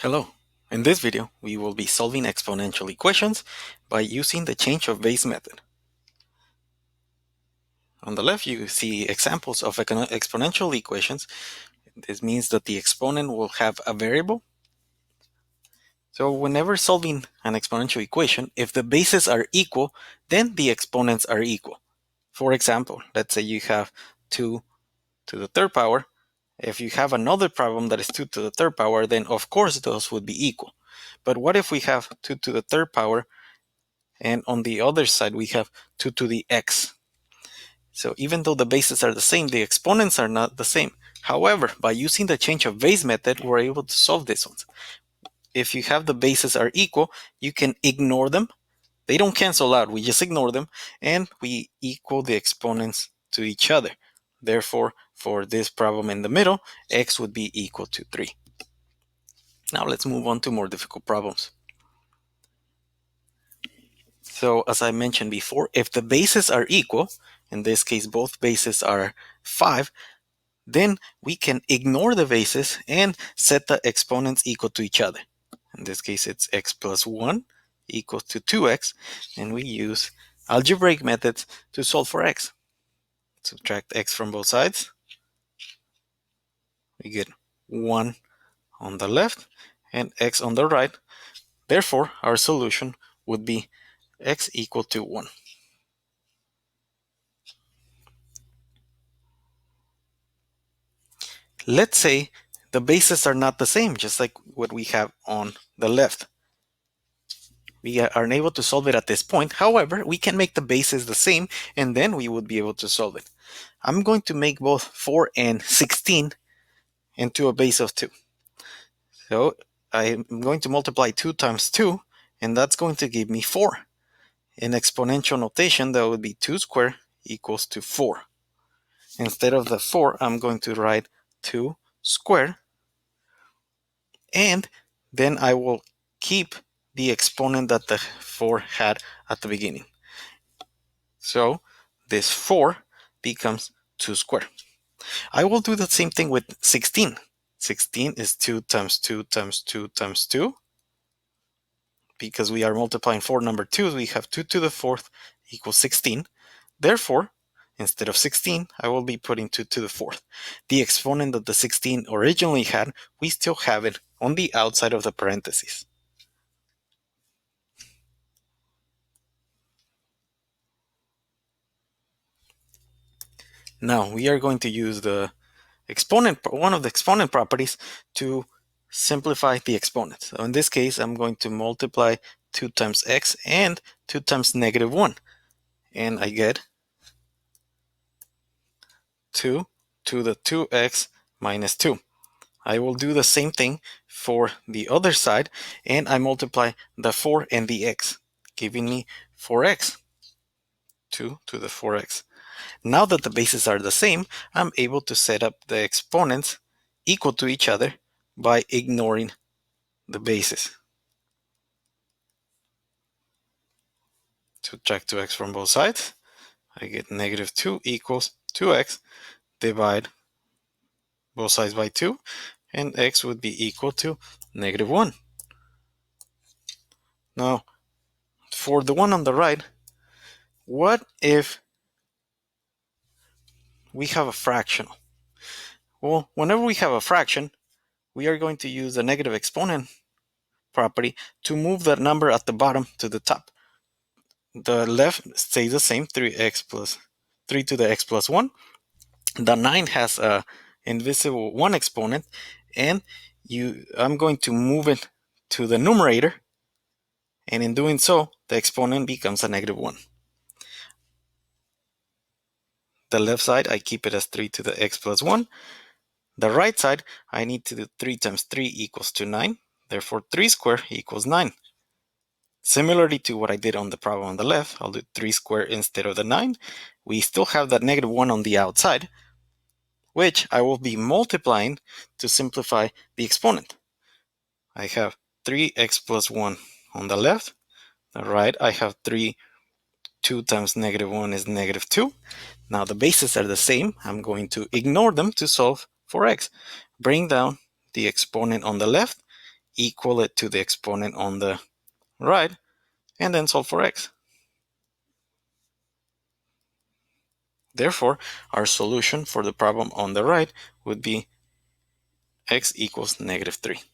Hello. In this video, we will be solving exponential equations by using the change of base method. On the left, you see examples of exponential equations. This means that the exponent will have a variable. So whenever solving an exponential equation, if the bases are equal, then the exponents are equal. For example, let's say you have 2 to the third power. If you have another problem that is 2 to the third power, then of course those would be equal. But what if we have 2 to the third power and on the other side we have 2 to the x? So even though the bases are the same, the exponents are not the same. However, by using the change of base method, we're able to solve these ones. If you have the bases are equal, you can ignore them. They don't cancel out, we just ignore them, and we equal the exponents to each other. Therefore, for this problem in the middle, x would be equal to 3. Now let's move on to more difficult problems. So as I mentioned before, if the bases are equal, in this case both bases are 5, then we can ignore the bases and set the exponents equal to each other. In this case, it's x plus 1 equals to 2x, and we use algebraic methods to solve for x. Subtract x from both sides. We get 1 on the left and x on the right. Therefore, our solution would be x equal to 1. Let's say the bases are not the same, just like what we have on the left. We are unable to solve it at this point. However, we can make the bases the same, and then we would be able to solve it. I'm going to make both 4 and 16 into a base of 2. So I'm going to multiply 2 times 2, and that's going to give me 4. In exponential notation, that would be 2 squared equals to 4. Instead of the 4, I'm going to write 2 squared, and then I will keep the exponent that the 4 had at the beginning. So this 4 becomes 2 squared. I will do the same thing with 16. 16 is 2 times 2 times 2 times 2. Because we are multiplying 4 number 2, we have 2 to the 4th equals 16. Therefore, instead of 16, I will be putting 2 to the 4th. The exponent that the 16 originally had, we still have it on the outside of the parentheses. Now we are going to use the exponent, one of the exponent properties, to simplify the exponent. So in this case, I'm going to multiply 2 times x and 2 times negative 1. And I get 2 to the 2x minus 2. I will do the same thing for the other side, and I multiply the 4 and the x, giving me 4x. 2 to the 4x. Now that the bases are the same, I'm able to set up the exponents equal to each other by ignoring the bases. Subtract 2x from both sides. I get negative 2 equals 2x. Divide both sides by 2, and x would be equal to negative 1. Now, for the one on the right, what if we have a fractional? Well, whenever we have a fraction, we are going to use the negative exponent property to move that number at the bottom to the top. The left stays the same, 3x plus 3 to the x plus 1. The 9 has a invisible 1 exponent, and I'm going to move it to the numerator, and in doing so, the exponent becomes a negative 1. The left side, I keep it as 3 to the x plus 1. The right side, I need to do 3 times 3 equals to 9. Therefore, 3 squared equals 9. Similarly to what I did on the problem on the left, I'll do 3 squared instead of the 9. We still have that negative 1 on the outside, which I will be multiplying to simplify the exponent. I have 3x plus 1 on the left. The right, I have 2 times negative 1 is negative 2. Now the bases are the same. I'm going to ignore them to solve for x. Bring down the exponent on the left, equal it to the exponent on the right, and then solve for x. Therefore, our solution for the problem on the right would be x equals -3.